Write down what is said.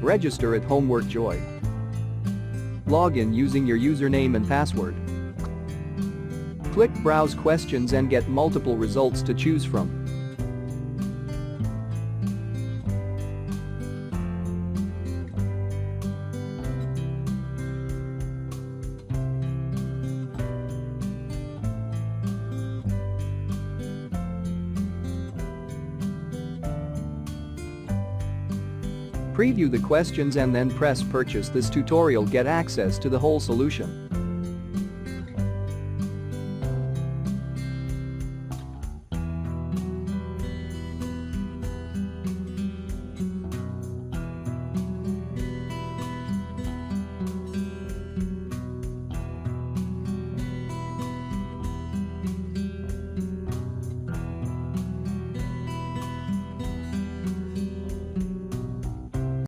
Register at Homework Joy. Log in using your username and password. Click Browse Questions and get multiple results to choose from. Preview the questions and then press Purchase. This tutorial get access to the whole solution.